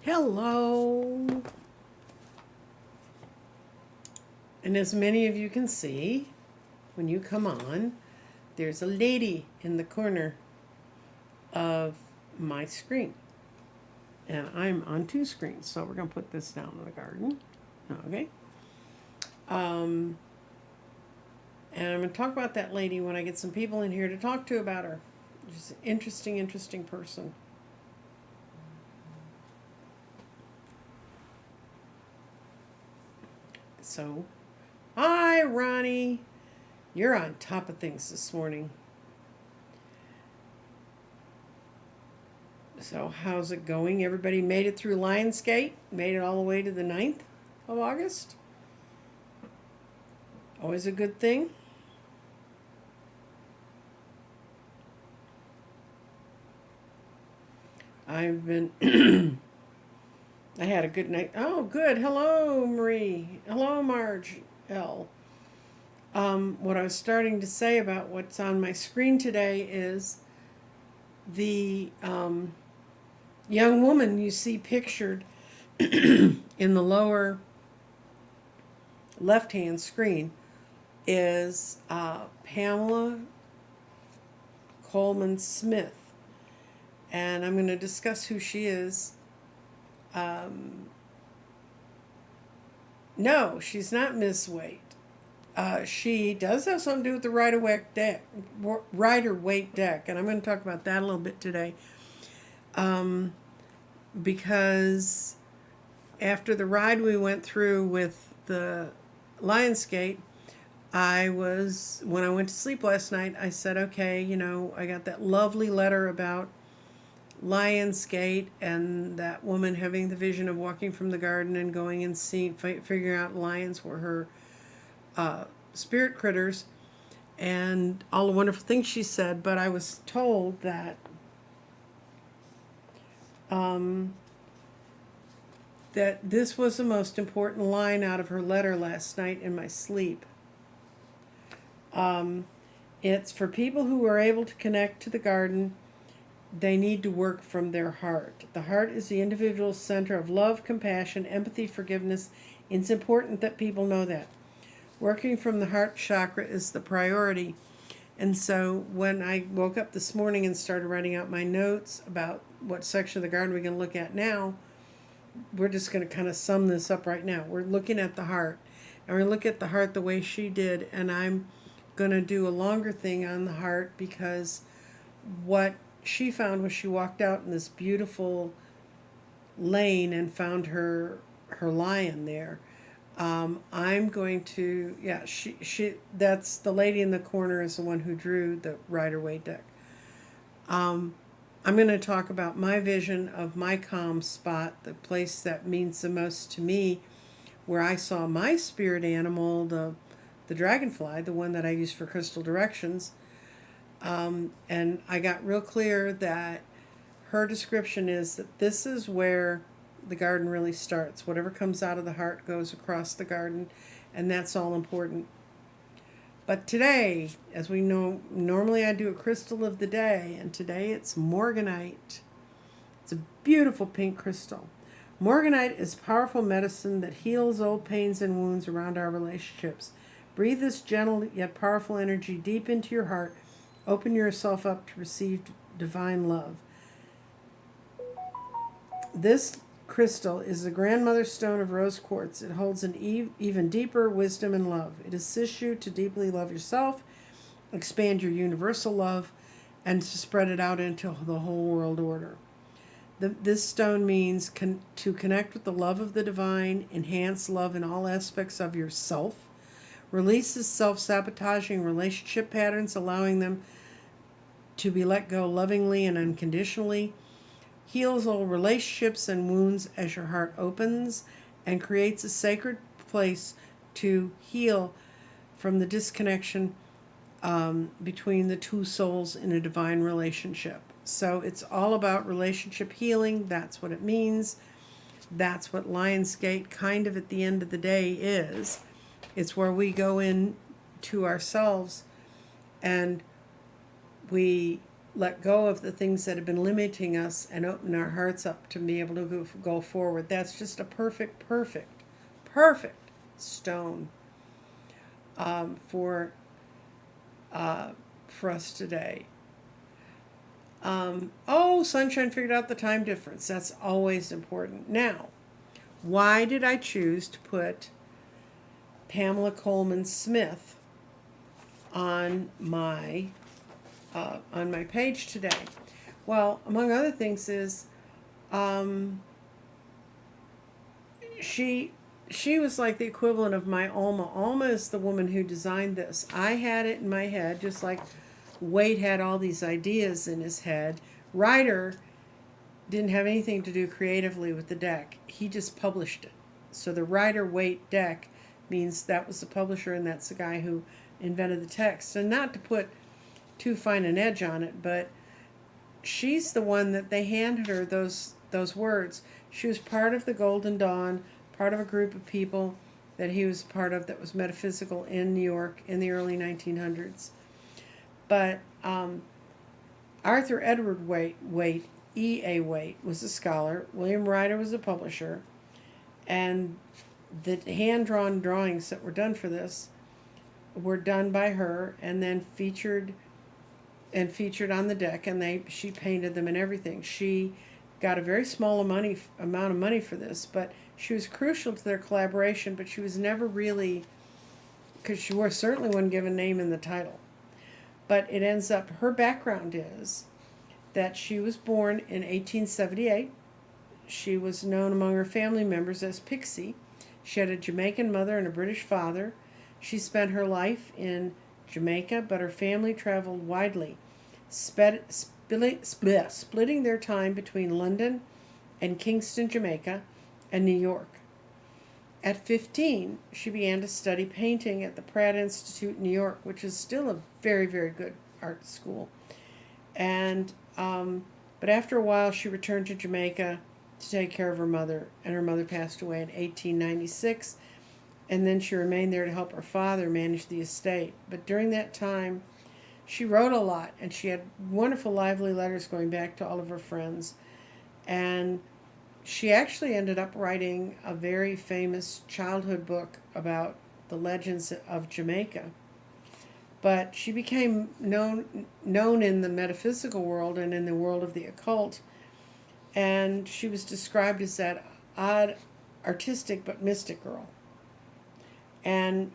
Hello. And as many of you can see, when you come on, there's a lady in the corner of my screen. And I'm on two screens, so we're going to put this down in the garden. Okay. And I'm going to talk about that lady when I get some people in here to talk to about her. She's an interesting person. So, hi, Ronnie. You're on top of things this morning. So, how's it going? Everybody made it through Lionsgate? Made it all the way to the 9th of August? Always a good thing. I've been... I had a good night. Oh, good. Hello, Marie. Hello, Marge L. What I was starting to say about what's on my screen today is the young woman you see pictured in the lower left-hand screen is Pamela Coleman Smith. And I'm going to discuss who she is. No, she's not Miss Waite. She does have something to do with the Rider Waite deck, and I'm going to talk about that a little bit today. Because after the ride we went through with the Lionsgate, when I went to sleep last night, I said, okay, I got that lovely letter about Lionsgate and that woman having the vision of walking from the garden and going and figuring out lions were her spirit critters and all the wonderful things she said. But I was told that that this was the most important line out of her letter last night in my sleep. It's for people who are able to connect to the garden. They need to work from their heart. The heart is the individual center of love, compassion, empathy, forgiveness. It's important that people know that. Working from the heart chakra is the priority. And so when I woke up this morning and started writing out my notes about what section of the garden we're going to look at now, we're just going to kind of sum this up right now. We're looking at the heart. And we're going to look at the heart the way she did. And I'm going to do a longer thing on the heart because what she found was she walked out in this beautiful lane and found her lion there. I'm going to, she that's the lady in the corner is the one who drew the Rider Waite deck. I'm going to talk about my vision of my calm spot, the place that means the most to me, where I saw my spirit animal, the dragonfly, the one that I use for crystal directions. And I got real clear that her description is that this is where the garden really starts. Whatever comes out of the heart goes across the garden, and that's all important. But today, as we know, normally I do a crystal of the day, and today it's Morganite. It's a beautiful pink crystal. Morganite is powerful medicine that heals old pains and wounds around our relationships. Breathe this gentle yet powerful energy deep into your heart. Open yourself up to receive divine love. This crystal is the grandmother stone of rose quartz. It holds an even deeper wisdom and love. It assists you to deeply love yourself, expand your universal love, and to spread it out into the whole world order. This stone means to connect with the love of the divine, enhance love in all aspects of yourself, releases self-sabotaging relationship patterns, allowing them to be let go lovingly and unconditionally, heals all relationships and wounds as your heart opens, and creates a sacred place to heal from the disconnection between the two souls in a divine relationship. So it's all about relationship healing. That's what it means. That's what Lionsgate kind of at the end of the day is. It's where we go in to ourselves and we let go of the things that have been limiting us and open our hearts up to be able to go forward. That's just a perfect, perfect, perfect stone um, for uh, for us today. Oh, Sunshine figured out the time difference. That's always important. Now, why did I choose to put Pamela Coleman Smith on my page today? Well, among other things, is um, she was like the equivalent of my Alma. Alma is the woman who designed this. I had it in my head, just like Waite had all these ideas in his head. Rider didn't have anything to do creatively with the deck. He just published it. So the Rider Waite deck means that was the publisher, and that's the guy who invented the text. And not to put too fine an edge on it, but she's the one that they handed her those words. She was part of the Golden Dawn, part of a group of people that he was part of that was metaphysical in New York in the early 1900s. But Arthur Edward Waite, E.A. Waite, was a scholar. William Rider was a publisher. And the hand-drawn drawings that were done for this were done by her and then featured on the deck, and she painted them and everything. She got a very small amount of money for this, but she was crucial to their collaboration, but she was never really, because she certainly wasn't given a name in the title. But it ends up, her background is that she was born in 1878. She was known among her family members as Pixie. She had a Jamaican mother and a British father. She spent her life in Jamaica, but her family traveled widely, splitting their time between London and Kingston, Jamaica, and New York. At 15, she began to study painting at the Pratt Institute in New York, which is still a very, very good art school. And but after a while, she returned to Jamaica to take care of her mother, and her mother passed away in 1896. And then she remained there to help her father manage the estate. But during that time, she wrote a lot, and she had wonderful, lively letters going back to all of her friends. And she actually ended up writing a very famous childhood book about the legends of Jamaica. But she became known in the metaphysical world and in the world of the occult. And she was described as that odd, artistic but mystic girl. And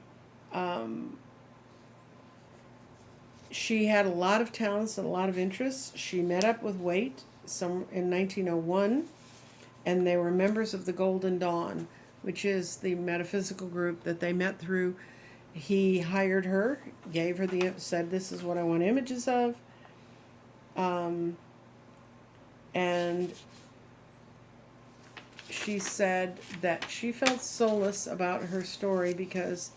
she had a lot of talents and a lot of interests. She met up with Waite in 1901, and they were members of the Golden Dawn, which is the metaphysical group that they met through. He hired her, gave her said, "This is what I want images of," and she said that she felt solace about her story because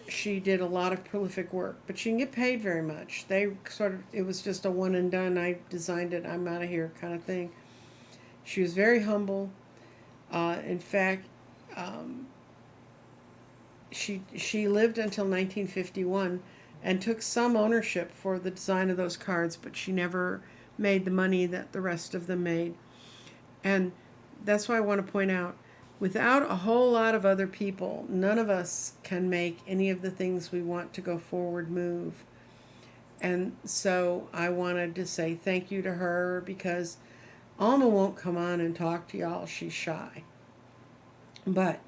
she did a lot of prolific work, but she didn't get paid very much. It was just a one and done, I designed it, I'm out of here kind of thing. She was very humble. In fact, she lived until 1951 and took some ownership for the design of those cards, but she never made the money that the rest of them made. And that's why I want to point out, without a whole lot of other people, none of us can make any of the things we want to go forward move. And so I wanted to say thank you to her, because Alma won't come on and talk to y'all. She's shy. But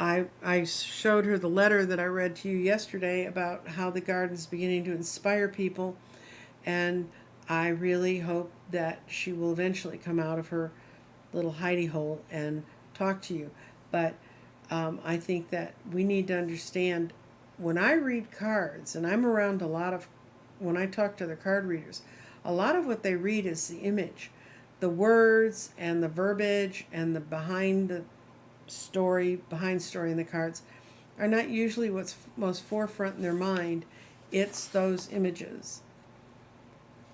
I showed her the letter that I read to you yesterday about how the garden's beginning to inspire people. And I really hope that she will eventually come out of her little hidey hole and talk to you. But I think that we need to understand, when I read cards, and I'm around when I talk to the card readers, a lot of what they read is the image. The words and the verbiage and the behind story in the cards are not usually what's most forefront in their mind. It's those images.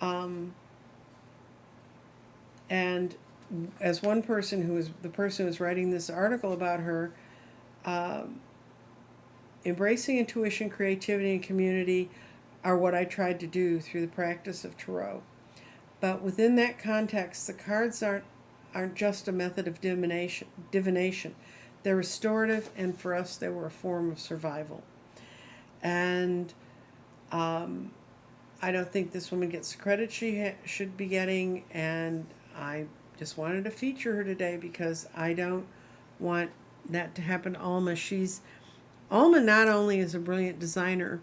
And as one person who was writing this article about her, embracing intuition, creativity, and community are what I tried to do through the practice of tarot. But within that context, the cards aren't just a method of divination. They're restorative, and for us, they were a form of survival. And I don't think this woman gets the credit she should be getting, and I just wanted to feature her today because I don't want that to happen to Alma. Alma not only is a brilliant designer,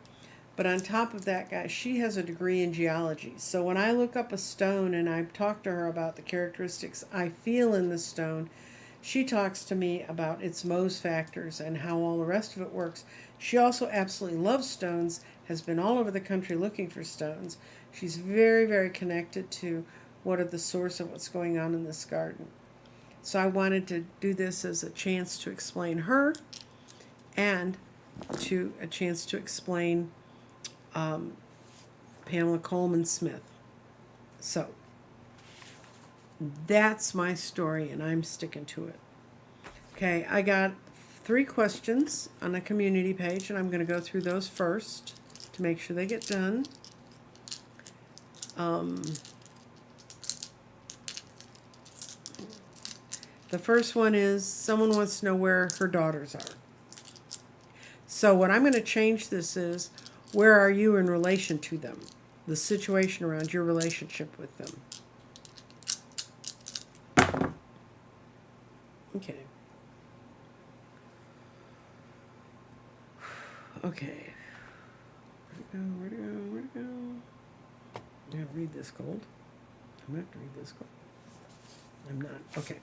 but on top of that, guys, she has a degree in geology. So when I look up a stone and I talk to her about the characteristics I feel in the stone, she talks to me about its Mohs factors and how all the rest of it works. She also absolutely loves stones, has been all over the country looking for stones. She's very, very connected to what are the source of what's going on in this garden. So I wanted to do this as a chance to explain her and a chance to explain Pamela Coleman Smith. So that's my story, and I'm sticking to it. Okay, I got 3 questions on the community page, and I'm going to go through those first to make sure they get done. The first one is someone wants to know where her daughters are. So what I'm going to change this is, where are you in relation to them? The situation around your relationship with them. Okay. Okay. Where'd it go? I have to read this cold. I'm going to have to read this cold. I'm not. Okay.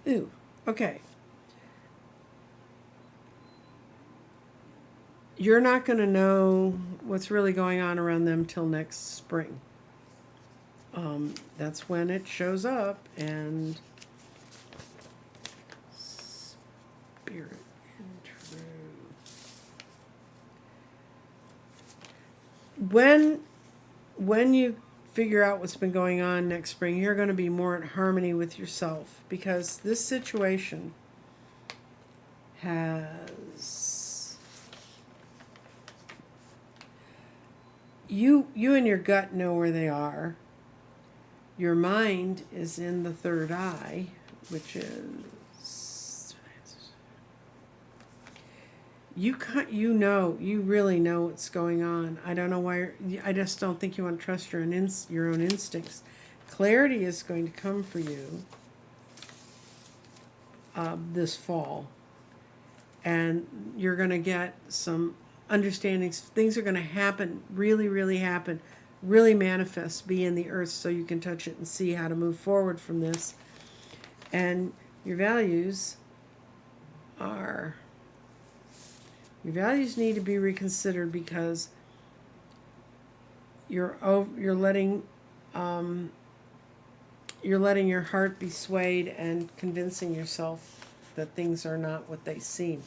Ooh. Okay. You're not going to know what's really going on around them till next spring. That's when it shows up, and spirit and true. When you figure out what's been going on next spring, you're going to be more in harmony with yourself, because this situation has you and your gut know where they are. Your mind is in the third eye, which is you really know what's going on. I don't know why. I just don't think you want to trust your own instincts. Clarity is going to come for you this fall, and you're going to get some understandings. Things are going to happen, really happen, really manifest, be in the earth, so you can touch it and see how to move forward from this. And your values need to be reconsidered, because you're letting your heart be swayed and convincing yourself that things are not what they seem.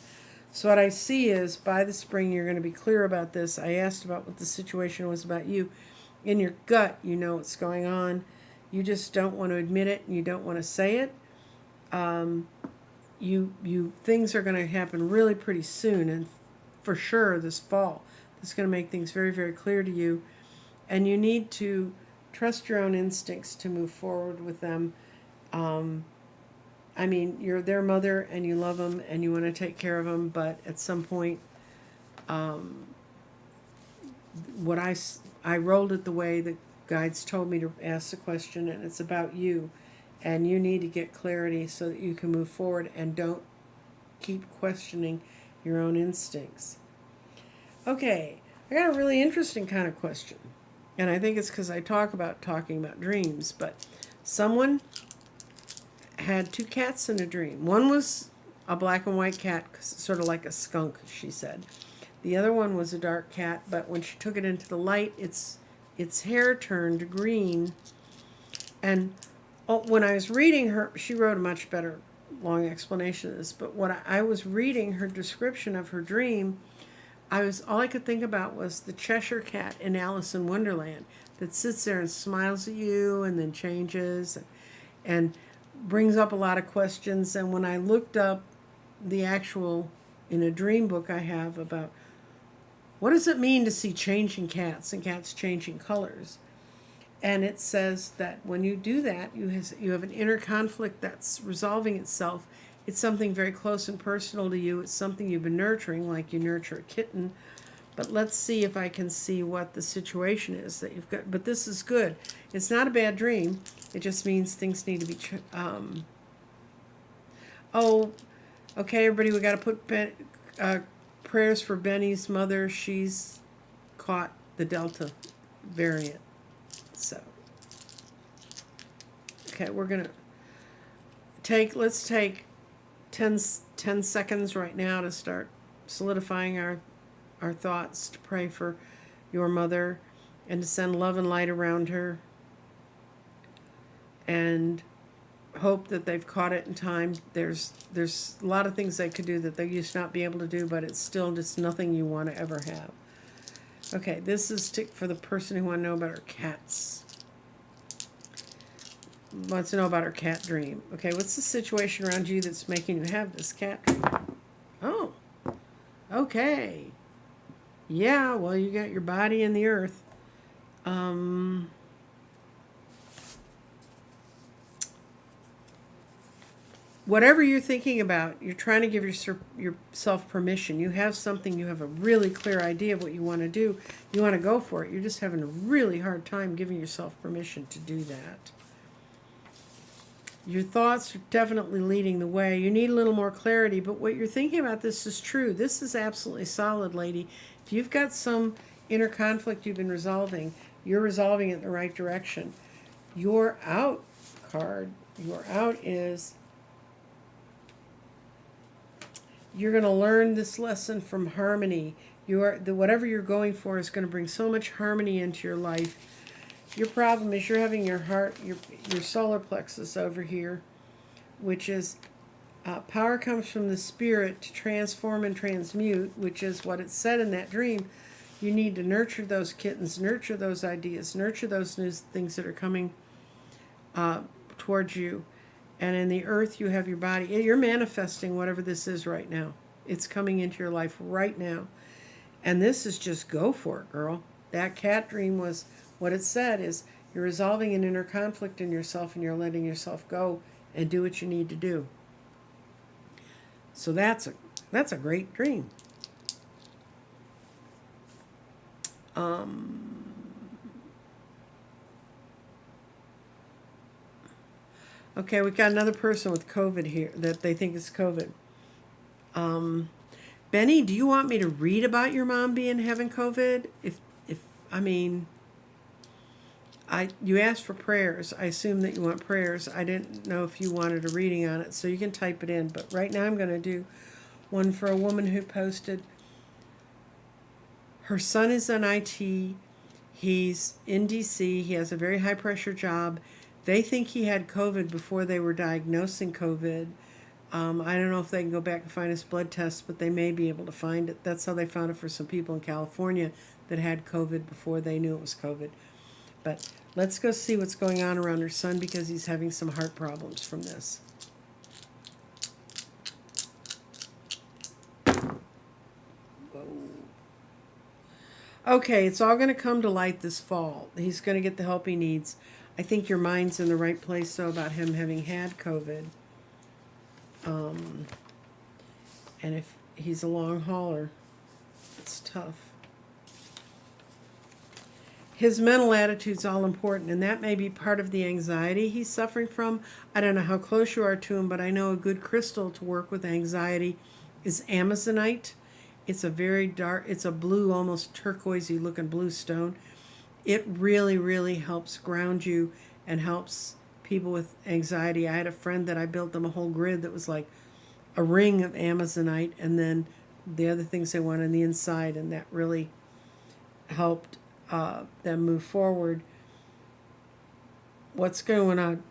So what I see is, by the spring, you're going to be clear about this. I asked about what the situation was about you. In your gut, you know what's going on. You just don't want to admit it, and you don't want to say it. Things are going to happen really pretty soon, and for sure this fall. This is going to make things very, very clear to you, and you need to trust your own instincts to move forward with them. I mean, you're their mother, and you love them, and you want to take care of them, but at some point, what I rolled it the way the guides told me to ask the question, and it's about you, and you need to get clarity so that you can move forward and don't keep questioning your own instincts. Okay, I got a really interesting kind of question, and I think it's because I talking about dreams, but someone had 2 cats in a dream. One was a black and white cat, sort of like a skunk, she said. The other one was a dark cat, but when she took it into the light, its hair turned green. And when I was reading her, she wrote a much better long explanation of this, but when I was reading her description of her dream, all I could think about was the Cheshire Cat in Alice in Wonderland that sits there and smiles at you and then changes and brings up a lot of questions. And when I looked up the actual, in a dream book I have about what does it mean to see changing cats and cats changing colors? And it says that when you do that, you have an inner conflict that's resolving itself. It's something very close and personal to you. It's something you've been nurturing, like you nurture a kitten. But let's see if I can see what the situation is that you've got. But this is good. It's not a bad dream. It just means things need to be... Oh, okay, everybody, we got to put prayers for Benny's mother. She's caught the Delta variant. So, okay, we're going to let's take 10 seconds right now to start solidifying our thoughts, to pray for your mother and to send love and light around her, and hope that they've caught it in time. There's a lot of things they could do that they used to not be able to do, but it's still just nothing you want to ever have. Okay, this is for the person who wants to know about her cats. Wants to know about her cat dream. Okay, what's the situation around you that's making you have this cat dream? Oh, okay. Yeah, well, you got your body in the earth. Whatever you're thinking about, you're trying to give yourself permission. You have something, you have a really clear idea of what you want to do. You want to go for it. You're just having a really hard time giving yourself permission to do that. Your thoughts are definitely leading the way. You need a little more clarity, but what you're thinking about this is true. This is absolutely solid, lady. If you've got some inner conflict you've been resolving, you're resolving it in the right direction. Your out card, your out is... You're going to learn this lesson from harmony. Whatever you're going for is going to bring so much harmony into your life. Your problem is you're having your heart, your solar plexus over here, which is power comes from the spirit to transform and transmute, which is what it said in that dream. You need to nurture those kittens, nurture those ideas, nurture those new things that are coming towards you. And in the earth, you have your body. You're manifesting whatever this is right now. It's coming into your life right now. And this is just go for it, girl. That cat dream was what it said is you're resolving an inner conflict in yourself and you're letting yourself go and do what you need to do. So that's a great dream. Okay, we got another person with COVID here that they think is COVID. Benny, do you want me to read about your mom having COVID? You asked for prayers. I assume that you want prayers. I didn't know if you wanted a reading on it, so you can type it in. But right now I'm going to do one for a woman who posted. Her son is on IT. He's in DC. He has a very high pressure job. They think he had COVID before they were diagnosing COVID. I don't know if they can go back and find his blood tests, but they may be able to find it. That's how they found it for some people in California that had COVID before they knew it was COVID. But let's go see what's going on around her son because he's having some heart problems from this. Whoa. Okay, it's all going to come to light this fall. He's going to get the help he needs. I think your mind's in the right place, though, about him having had COVID. And if he's a long hauler, it's tough. His mental attitude's all important, and that may be part of the anxiety he's suffering from. I don't know how close you are to him, but I know a good crystal to work with anxiety is Amazonite. It's a very dark, it's a blue, almost turquoisey looking blue stone. It really, really helps ground you and helps people with anxiety. I had a friend that I built them a whole grid that was like a ring of Amazonite and then the other things they want on the inside, and that really helped them move forward. What's going on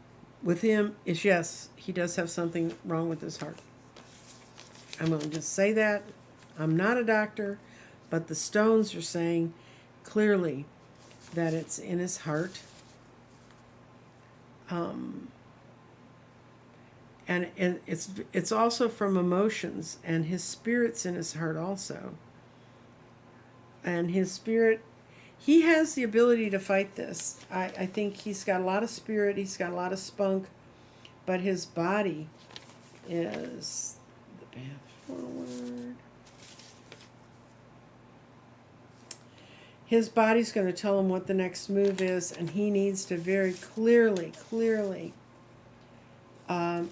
with him is, yes, he does have something wrong with his heart. I'm going to just say that. I'm not a doctor, but the stones are saying clearly that it's in his heart. And it's also from emotions, and his spirit's in his heart also. And his spirit, he has the ability to fight this. I think he's got a lot of spirit, he's got a lot of spunk, but his body is the path forward. His body's going to tell him what the next move is, and he needs to very clearly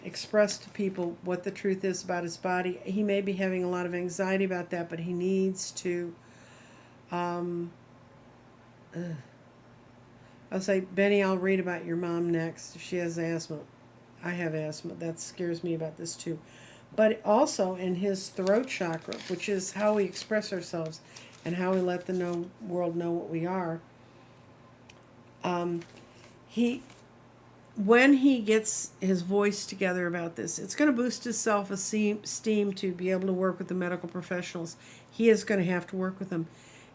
express to people what the truth is about his body. He may be having a lot of anxiety about that, but he needs to I'll say, Benny, I'll read about your mom next. If she has asthma. I have asthma. That scares me about this too. But also in his throat chakra, which is how we express ourselves and how we let the world know what we are. When he gets his voice together about this, it's going to boost his self-esteem to be able to work with the medical professionals. He is going to have to work with them.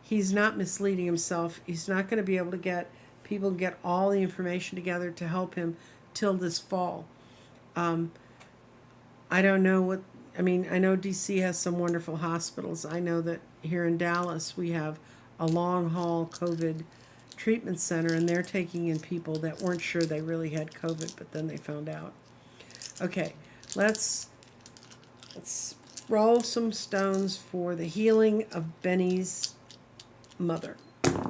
He's not misleading himself. He's not going to be able to get people to get all the information together to help him till this fall. I don't know what, I mean, I know DC has some wonderful hospitals. I know that here in Dallas we have a long haul COVID treatment center, and they're taking in people that weren't sure they really had COVID, but then they found out. Okay, let's roll some stones for the healing of Benny's mother. Okay,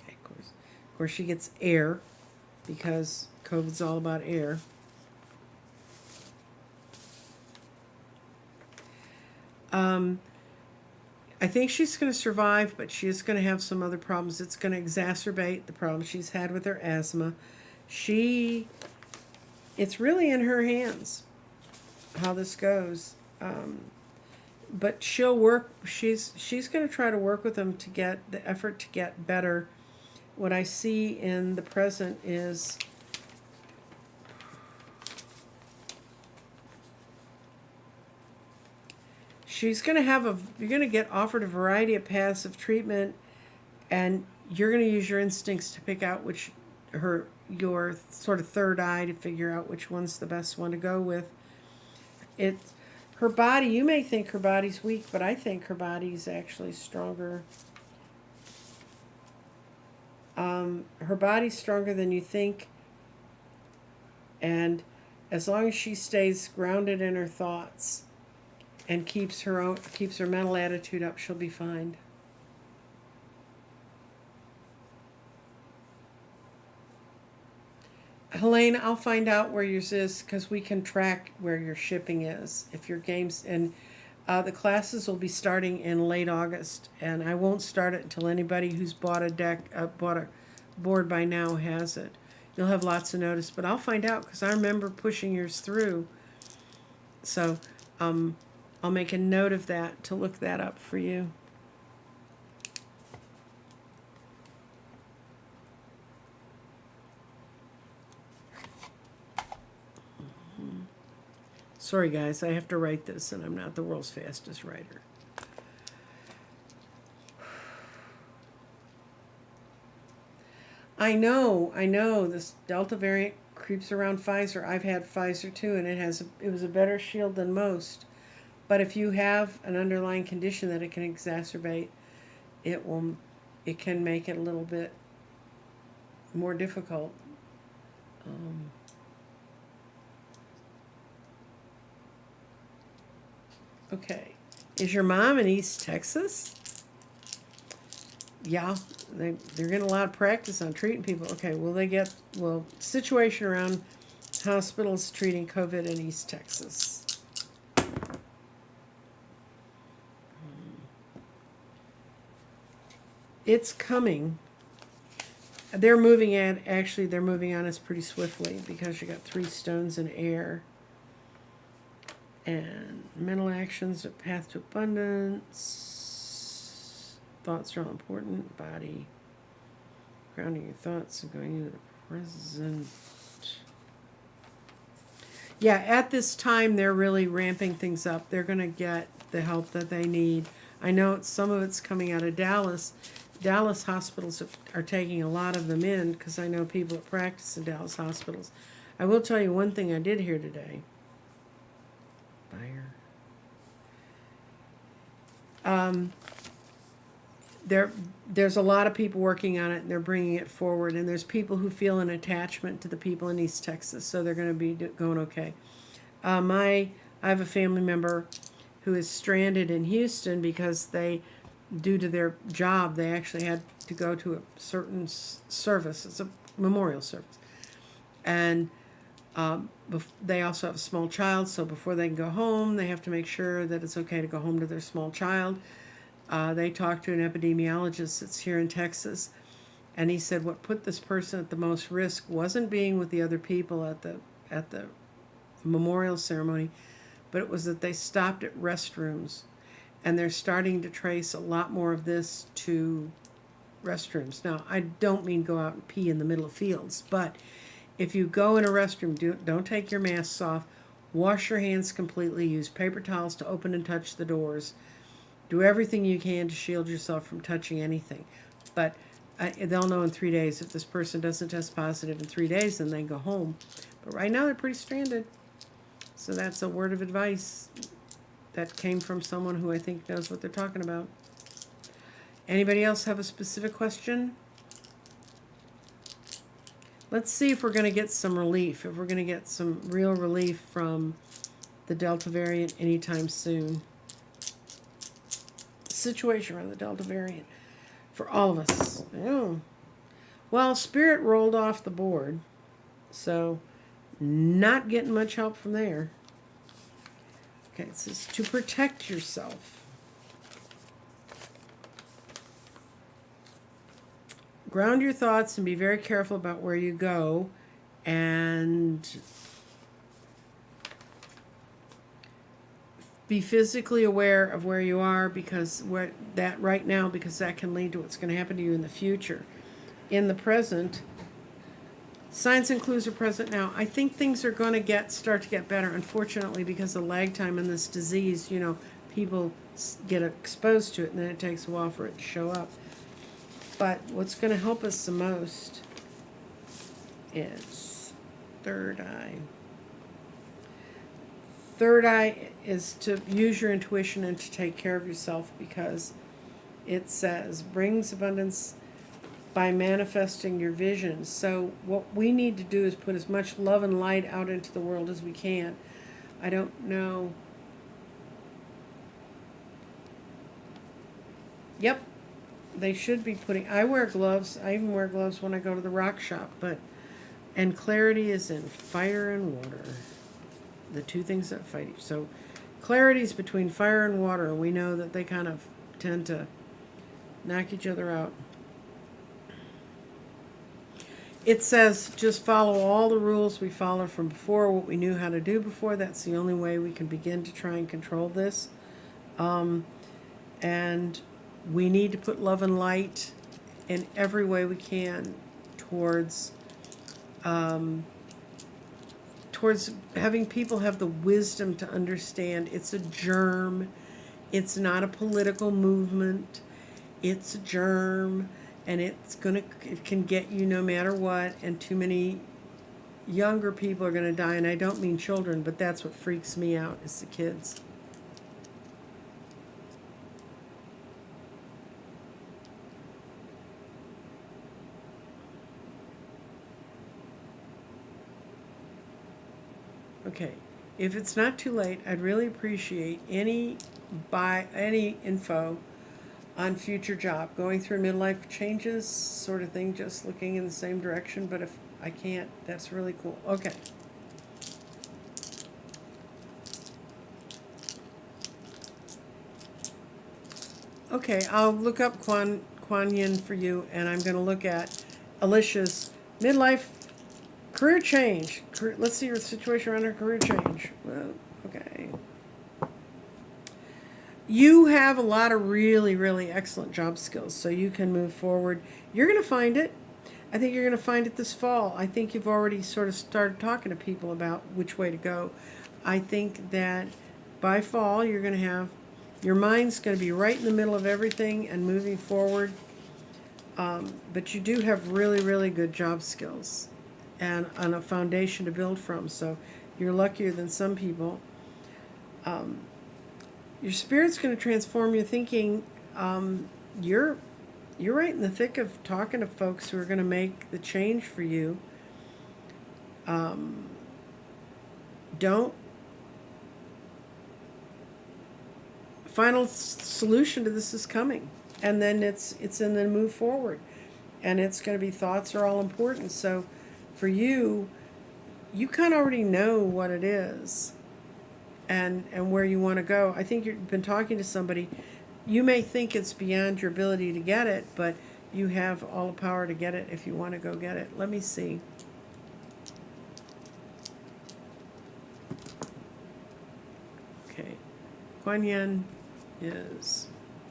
of course she gets air, because COVID's all about air. I think she's going to survive, but she is going to have some other problems. It's going to exacerbate the problems she's had with her asthma. It's really in her hands how this goes. But she'll work. She's going to try to work with them to get the effort to get better. What I see in the present is she's going to you're going to get offered a variety of paths of treatment, and you're going to use your instincts to pick out your sort of third eye to figure out which one's the best one to go with. Her body, you may think her body's weak, but I think her body's actually stronger. Her body's stronger than you think, and as long as she stays grounded in her thoughts and keeps her mental attitude up, she'll be fine. Helene, I'll find out where yours is, because we can track where your shipping is. If your game's and the classes will be starting in late August, and I won't start it until anybody who's bought a board by now has it. You'll have lots of notice, but I'll find out, because I remember pushing yours through. So I'll make a note of that to look that up for you. Sorry guys, I have to write this, and I'm not the world's fastest writer. I know, this Delta variant creeps around Pfizer. I've had Pfizer too, and it was a better shield than most. But if you have an underlying condition that it can exacerbate, it can make it a little bit more difficult. Okay, is your mom in East Texas? Yeah, they're getting a lot of practice on treating people. Okay, situation around hospitals treating COVID in East Texas. It's coming. They're moving on us pretty swiftly, because you got 3 stones in air. And mental actions, a path to abundance. Thoughts are all important. Body. Grounding your thoughts and going into the present. Yeah, at this time, they're really ramping things up. They're going to get the help that they need. I know some of it's coming out of Dallas. Dallas hospitals are taking a lot of them in, because I know people that practice in Dallas hospitals. I will tell you one thing I did hear today. Fire. there's a lot of people working on it, and they're bringing it forward. And there's people who feel an attachment to the people in East Texas, so they're going to be going okay. I have a family member who is stranded in Houston because due to their job, they actually had to go to a certain service. It's a memorial service, and they also have a small child. So before they can go home, they have to make sure that it's okay to go home to their small child. They talked to an epidemiologist that's here in Texas, and he said what put this person at the most risk wasn't being with the other people at the memorial ceremony, but it was that they stopped at restrooms, and they're starting to trace a lot more of this to restrooms. Now, I don't mean go out and pee in the middle of fields, but if you go in a restroom, don't take your masks off, wash your hands completely, use paper towels to open and touch the doors, do everything you can to shield yourself from touching anything. But they'll know in 3 days. If this person doesn't test positive in 3 days, then they go home. But right now they're pretty stranded. So that's a word of advice that came from someone who I think knows what they're talking about. Anybody else have a specific question? Let's see if we're going to get some relief, if we're going to get some real relief from the Delta variant anytime soon. Situation around the Delta variant for all of us. Oh. Well, Spirit rolled off the board, so not getting much help from there. Okay, it says to protect yourself. Ground your thoughts and be very careful about where you go, and be physically aware of where you are, because right now, because that can lead to what's going to happen to you in the future. In the present, signs and clues are present now. I think things are going to start to get better. Unfortunately, because of lag time in this disease, people get exposed to it, and then it takes a while for it to show up. But what's going to help us the most is third eye. Third eye is to use your intuition and to take care of yourself, because it says brings abundance by manifesting your visions. So what we need to do is put as much love and light out into the world as we can. I don't know. Yep. They should be putting, I wear gloves. I even wear gloves when I go to the rock shop, and clarity is in fire and water. The two things that fight each. So clarity is between fire and water. We know that they kind of tend to knock each other out. It says just follow all the rules we followed from before, what we knew how to do before. That's the only way we can begin to try and control this. And we need to put love and light in every way we can towards having people have the wisdom to understand it's a germ. It's not a political movement. It's a germ, and it can get you no matter what, and too many younger people are going to die, and I don't mean children, but that's what freaks me out, is the kids. Okay, if it's not too late, I'd really appreciate any info on future job, going through midlife changes sort of thing, just looking in the same direction. But if I can't, that's really cool. Okay. Okay, I'll look up Kuan Yin for you, and I'm going to look at Alicia's midlife career change. Let's see your situation around her career change. Well, okay. You have a lot of really, really excellent job skills, so you can move forward. You're going to find it. I think you're going to find it this fall. I think you've already sort of started talking to people about which way to go. I think that by fall, you're going to have, your mind's going to be right in the middle of everything and moving forward. But you do have really, really good job skills and on a foundation to build from. So you're luckier than some people. Your spirit's going to transform your thinking. You're you're right in the thick of talking to folks who are going to make the change for you. Don't final solution to this is coming, and then it's in the move forward, and it's going to be thoughts are all important. So for you, you kind of already know what it is, and where you want to go. I think you've been talking to somebody. You may think it's beyond your ability to get it, but you have all the power to get it if you want to go get it. Let me see. Okay. Kuan Yin is,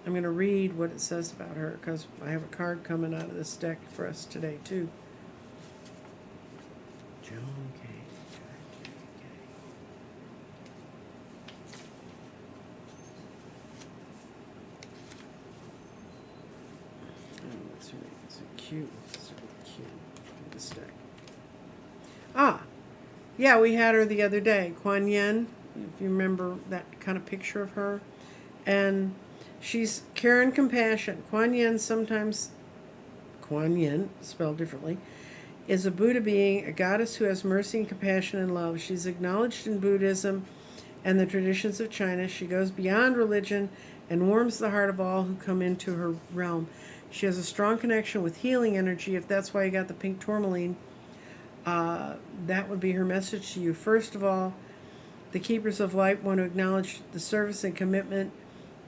I'm going to read what it says about her because I have a card coming out of this deck for us today too. Joan K. It's a cute. It's really cute. This deck. Ah, yeah, we had her the other day. Kuan Yin, if you remember that kind of picture of her. And she's care and compassion. Kuan Yin, sometimes, Kuan Yin, spelled differently, is a Buddha being, a goddess who has mercy and compassion and love. She's acknowledged in Buddhism and the traditions of China. She goes beyond religion and warms the heart of all who come into her realm. She has a strong connection with healing energy. If that's why you got the pink tourmaline, that would be her message to you. First of all, the keepers of light want to acknowledge the service and commitment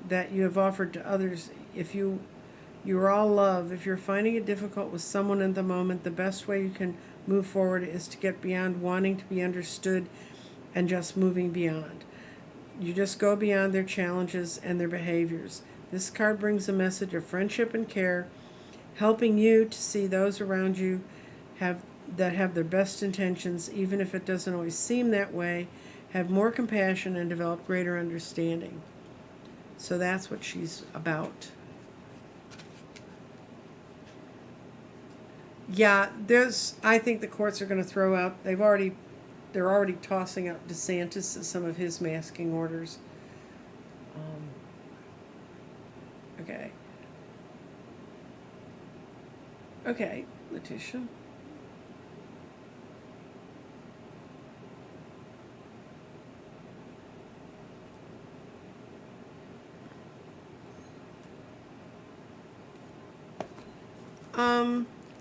that you have offered to others. If you are all love. If you're finding it difficult with someone in the moment, the best way you can move forward is to get beyond wanting to be understood and just moving beyond. You just go beyond their challenges and their behaviors. This card brings a message of friendship and care, helping you to see those around you have their best intentions, even if it doesn't always seem that way, have more compassion and develop greater understanding. So that's what she's about. Yeah, I think the courts are going to throw out, they're already tossing out DeSantis as some of his masking orders. Okay. Okay, Letitia.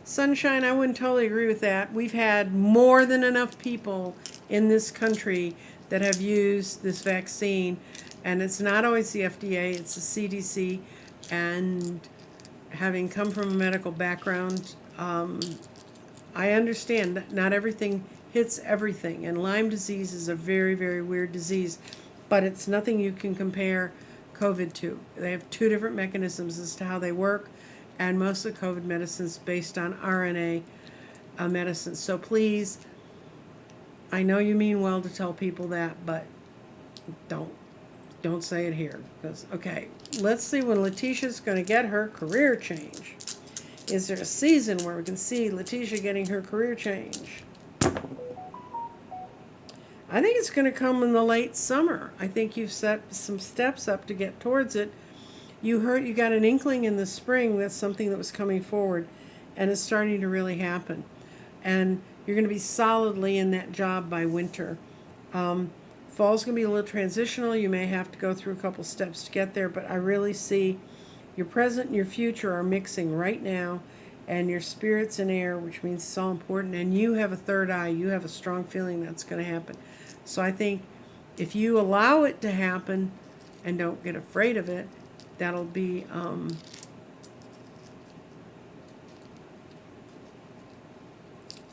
Sunshine, I wouldn't totally agree with that. We've had more than enough people in this country that have used this vaccine, and it's not always the FDA, it's the CDC. And having come from a medical background, I understand that not everything hits everything, and Lyme disease is a very, very weird disease, but it's nothing you can compare COVID to. They have two different mechanisms as to how they work, and most of the COVID medicines based on RNA medicine. So please, I know you mean well to tell people that, but don't say it here. Because, okay, let's see when Letitia's going to get her career change. Is there a season where we can see Letitia getting her career change? I think it's going to come in the late summer. I think you've set some steps up to get towards it. You got an inkling in the spring that's something that was coming forward, and it's starting to really happen. And you're going to be solidly in that job by winter. Fall's going to be a little transitional. You may have to go through a couple steps to get there, but I really see your present and your future are mixing right now, and your spirit's in air, which means it's all important, and you have a third eye. You have a strong feeling that's going to happen. So I think if you allow it to happen and don't get afraid of it, that'll be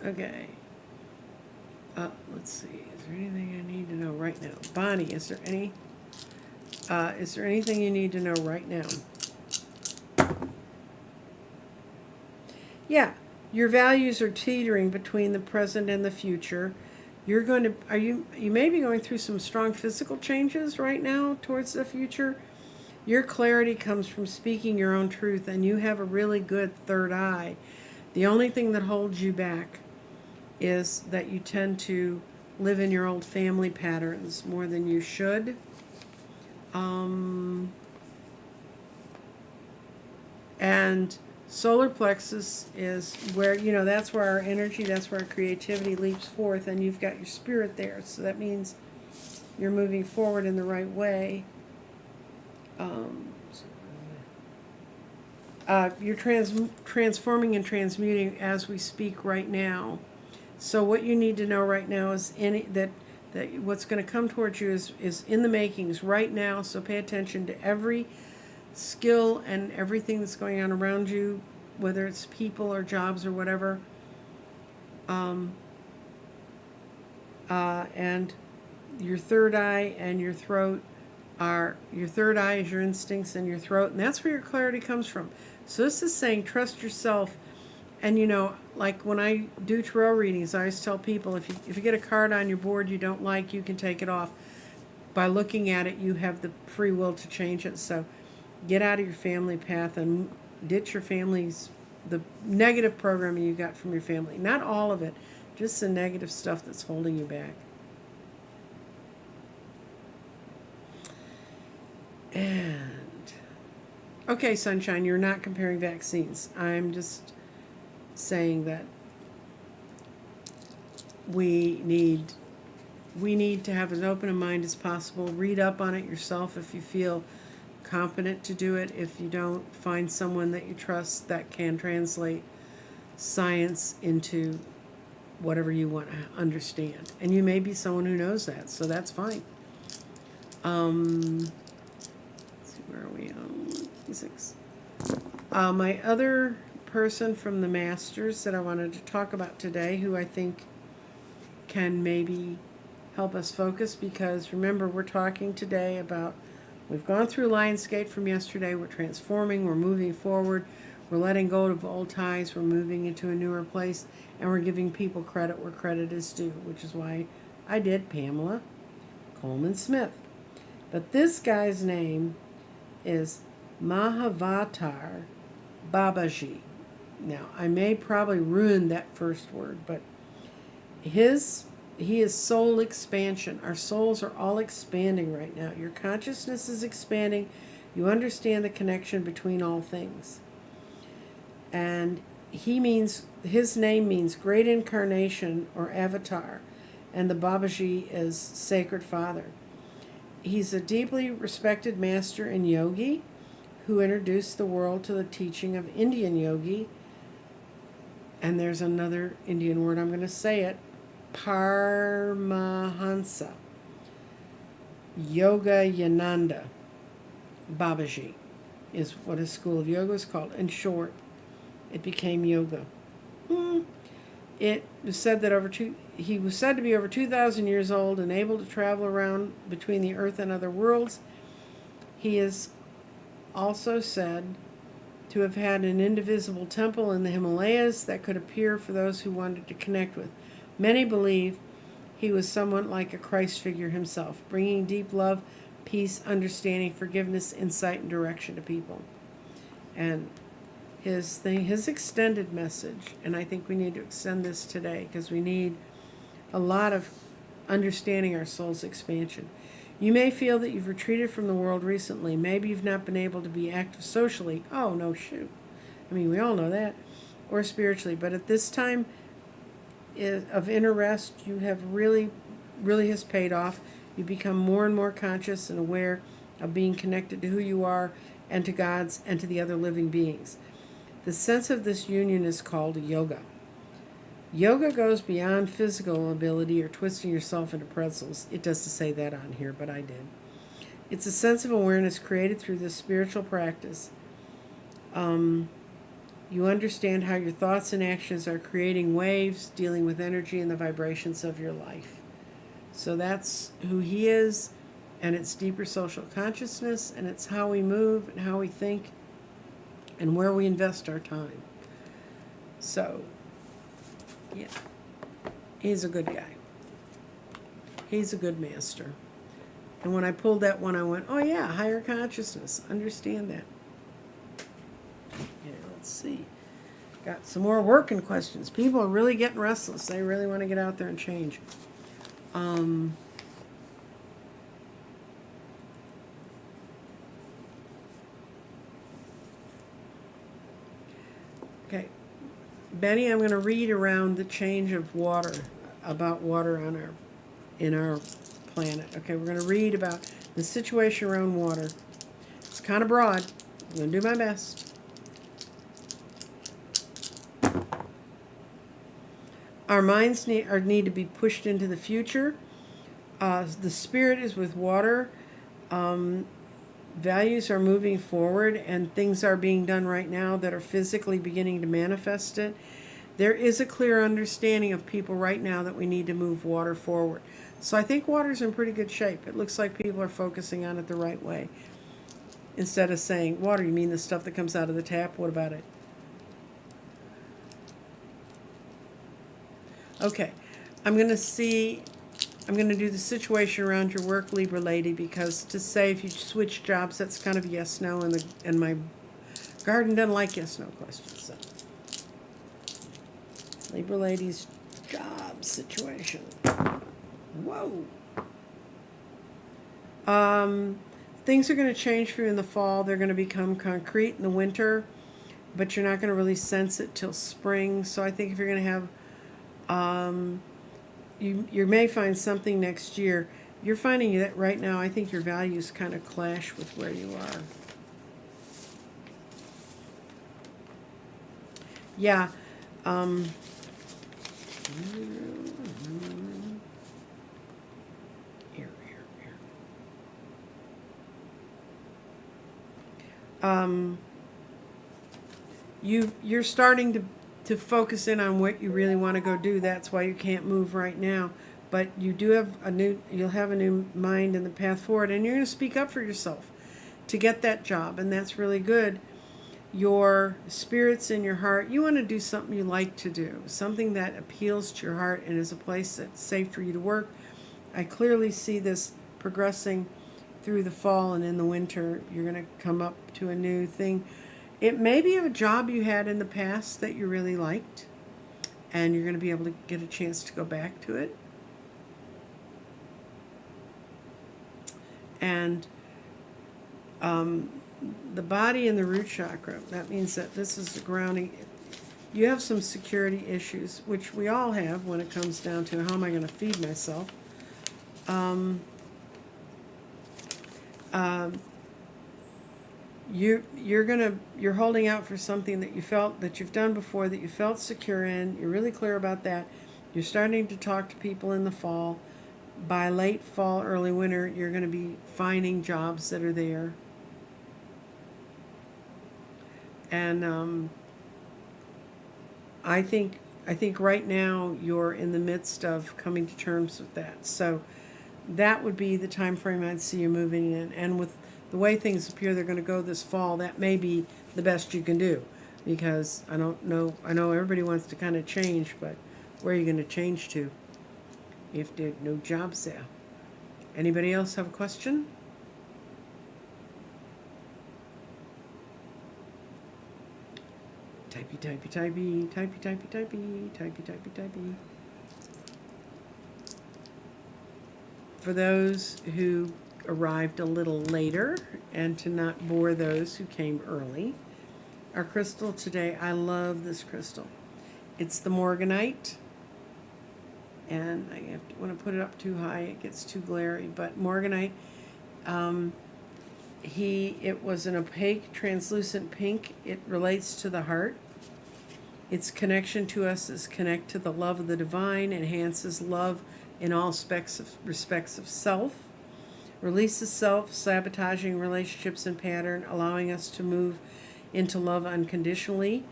okay. Let's see. Is there anything I need to know right now? Bonnie, is there anything you need to know right now? Yeah, your values are teetering between the present and the future. You may be going through some strong physical changes right now towards the future. Your clarity comes from speaking your own truth, and you have a really good third eye. The only thing that holds you back is that you tend to live in your old family patterns more than you should. And Solar plexus is where, you know, that's where our energy, that's where our creativity leaps forth, and you've got your spirit there. So that means you're moving forward in the right way. You're transforming and transmuting as we speak right now. So what you need to know right now is that what's going to come towards you is in the makings right now. So pay attention to every skill and everything that's going on around you, whether it's people or jobs or whatever. And your third eye and your throat your third eye is your instincts and your throat, and that's where your clarity comes from. So this is saying trust yourself. And you know, like when I do tarot readings, I always tell people if you get a card on your board you don't like, you can take it off. By looking at it, you have the free will to change it. So get out of your family path and ditch the negative programming you got from your family. Not all of it, just the negative stuff that's holding you back. And okay, sunshine, you're not comparing vaccines. I'm just saying that we need to have as open a mind as possible. Read up on it yourself if you feel competent to do it. If you don't, find someone that you trust that can translate science into whatever you want to understand. And you may be someone who knows that, so that's fine. Let's see, where are we on 6? My other person from the Masters that I wanted to talk about today, who I think can maybe help us focus, because remember, we're talking today about, we've gone through Lionsgate from yesterday, we're transforming, we're moving forward, we're letting go of old ties, we're moving into a newer place, and we're giving people credit where credit is due, which is why I did Pamela Coleman Smith. But this guy's name is Mahavatar Babaji. Now, I may probably ruin that first word, but he is soul expansion. Our souls are all expanding right now. Your consciousness is expanding. You understand the connection between all things. And his name means great incarnation or avatar, and the Babaji is sacred father. He's a deeply respected master and yogi who introduced the world to the teaching of Indian yogi. And there's another Indian word, I'm going to say it, Paramahansa Yogayananda Babaji is what his school of yoga is called. In short, it became yoga. It was said that he was said to be over 2,000 years old and able to travel around between the earth and other worlds. He is also said to have had an indivisible temple in the Himalayas that could appear for those who wanted to connect with. Many believe he was somewhat like a Christ figure himself, bringing deep love, peace, understanding, forgiveness, insight, and direction to people. And his extended message, and I think we need to extend this today because we need a lot of understanding our soul's expansion. You may feel that you've retreated from the world recently. Maybe you've not been able to be active socially. Oh, no, shoot. I mean, we all know that. Or spiritually. But at this time of inner rest, you have really has paid off. You become more and more conscious and aware of being connected to who you are and to God's and to the other living beings. The sense of this union is called yoga. Yoga goes beyond physical ability or twisting yourself into pretzels. It doesn't say that on here, but I did. It's a sense of awareness created through this spiritual practice. You understand how your thoughts and actions are creating waves, dealing with energy and the vibrations of your life. So that's who he is, and it's deeper social consciousness, and it's how we move and how we think and where we invest our time. So, yeah, he's a good guy. He's a good master. And when I pulled that one, I went, oh yeah, higher consciousness. Understand that. Yeah, let's see. Got some more working questions. People are really getting restless. They really want to get out there and change. Benny, I'm going to read around the change of water, about water in our planet. Okay, we're going to read about the situation around water. It's kind of broad. I'm going to do my best. Our minds need to be pushed into the future. The spirit is with water. Values are moving forward, and things are being done right now that are physically beginning to manifest it. There is a clear understanding of people right now that we need to move water forward. So I think water's in pretty good shape. It looks like people are focusing on it the right way. Instead of saying, water, you mean the stuff that comes out of the tap? What about it? Okay, I'm going to do the situation around your work, Libra lady, because to say if you switch jobs, that's kind of yes, no, and my garden doesn't like yes, no questions. So. Libra lady's job situation. Whoa. Things are going to change for you in the fall. They're going to become concrete in the winter, but you're not going to really sense it till spring. So I think if you're going to have you may find something next year. You're finding that right now, I think your values kind of clash with where you are. Yeah. You're starting to focus in on what you really want to go do. That's why you can't move right now. But you do have you'll have a new mind and the path forward, and you're going to speak up for yourself to get that job, and that's really good. Your spirit's in your heart. You want to do something you like to do, something that appeals to your heart and is a place that's safe for you to work. I clearly see this progressing through the fall, and in the winter you're going to come up to a new thing. It may be a job you had in the past that you really liked, and you're going to be able to get a chance to go back to it. And the body and the root chakra, that means that this is the grounding. You have some security issues, which we all have when it comes down to how am I going to feed myself. You're holding out for something that you felt that you've done before, that you felt secure in. You're really clear about that. You're starting to talk to people in the fall. By late fall, early winter, you're going to be finding jobs that are there. And I think right now you're in the midst of coming to terms with that. So that would be the time frame I'd see you moving in. And with the way things appear they're going to go this fall, that may be the best you can do. Because I know everybody wants to kind of change, but where are you going to change to if there's no jobs there? Anybody else have a question? Typey, typey, typey, typey, typey, typey, typey, typey, typey. For those who arrived a little later, and to not bore those who came early, our crystal today, I love this crystal. It's the Morganite, and when I put it up too high, it gets too glary. But Morganite, it was an opaque, translucent pink. It relates to the heart. Its connection to us is connect to the love of the divine, enhances love in all respects of self, releases self-sabotaging relationships and pattern, allowing us to move into love unconditionally,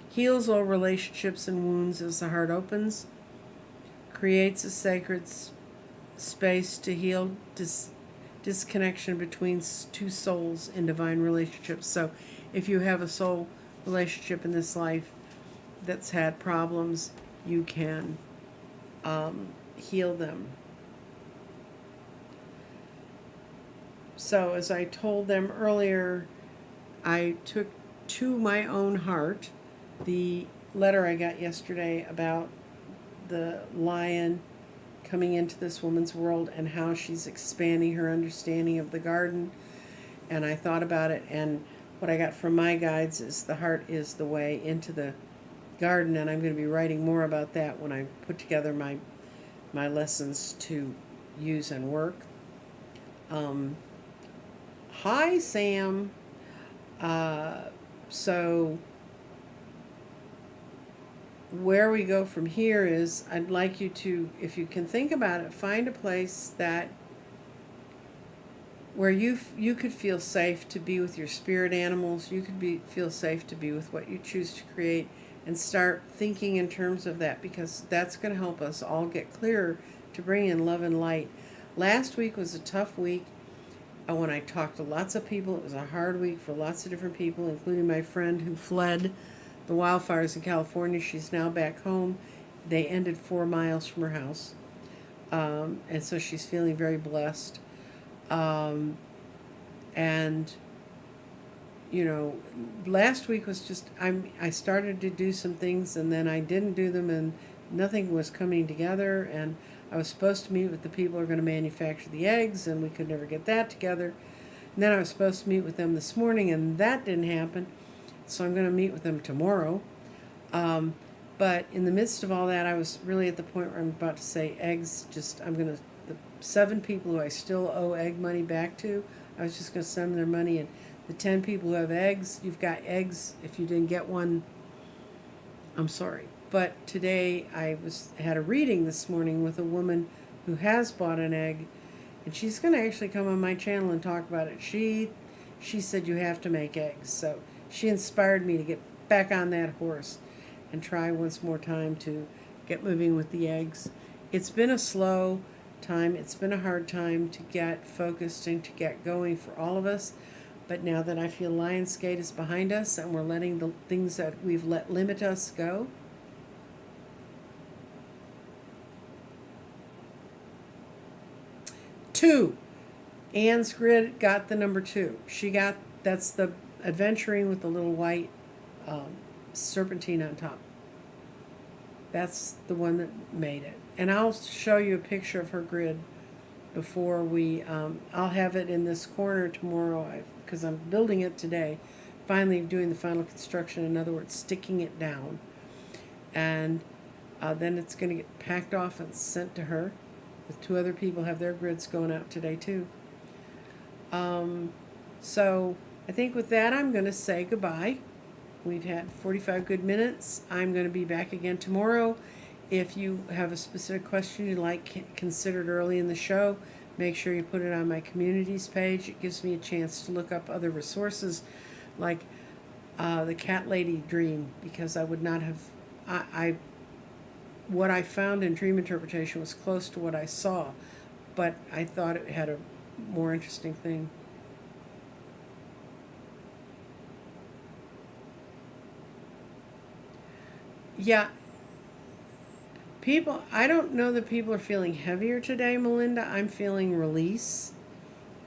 heals all relationships and wounds as the heart opens, creates a sacred space to heal disconnection between two souls in divine relationships. So if you have a soul relationship in this life that's had problems, you can heal them. So as I told them earlier, I took to my own heart the letter I got yesterday about the lion coming into this woman's world and how she's expanding her understanding of the garden. And I thought about it, and what I got from my guides is the heart is the way into the garden, and I'm going to be writing more about that when I put together my lessons to use and work. Hi, Sam. So where we go from here is I'd like you to, if you can think about it, find a place that where you could feel safe to be with your spirit animals. You could feel safe to be with what you choose to create, and start thinking in terms of that, because that's going to help us all get clearer to bring in love and light. Last week was a tough week. When I talked to lots of people, it was a hard week for lots of different people, including my friend who fled the wildfires in California. She's now back home. They ended 4 miles from her house. And so she's feeling very blessed. And, you know, last week was just, I started to do some things, and then I didn't do them, and nothing was coming together. And I was supposed to meet with the people who are going to manufacture the eggs, and we could never get that together. And then I was supposed to meet with them this morning, and that didn't happen. So I'm going to meet with them tomorrow. But in the midst of all that, I was really at the point where I'm about to say eggs. The 7 people who I still owe egg money back to, I was just going to send them their money. And the 10 people who have eggs, you've got eggs. If you didn't get one, I'm sorry. But today I had a reading this morning with a woman who has bought an egg, and she's going to actually come on my channel and talk about it. She said you have to make eggs. So she inspired me to get back on that horse and try once more time to get moving with the eggs. It's been a slow time. It's been a hard time to get focused and to get going for all of us. But now that I feel Lionsgate is behind us and we're letting the things that we've let limit us go, two. Anne's grid got the number 2. That's the adventuring with the little white serpentine on top. That's the one that made it. And I'll show you a picture of her grid before I'll have it in this corner tomorrow, because I'm building it today. Finally doing the final construction, in other words, sticking it down. And then it's going to get packed off and sent to her. With 2 other people have their grids going out today too. So I think with that I'm going to say goodbye. We've had 45 good minutes. I'm going to be back again tomorrow. If you have a specific question you'd like considered early in the show, make sure you put it on my communities page. It gives me a chance to look up other resources like the Cat Lady Dream, because I would not have... what I found in dream interpretation was close to what I saw, but I thought it had a more interesting thing. Yeah, I don't know that people are feeling heavier today, Melinda. I'm feeling release.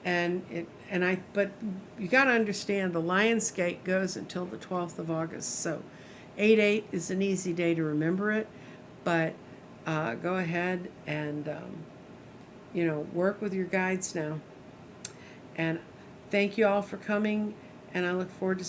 But you got to understand the Lionsgate goes until the 12th of August. So 8/8 is an easy day to remember it, but go ahead and, work with your guides now. And thank you all for coming, and I look forward to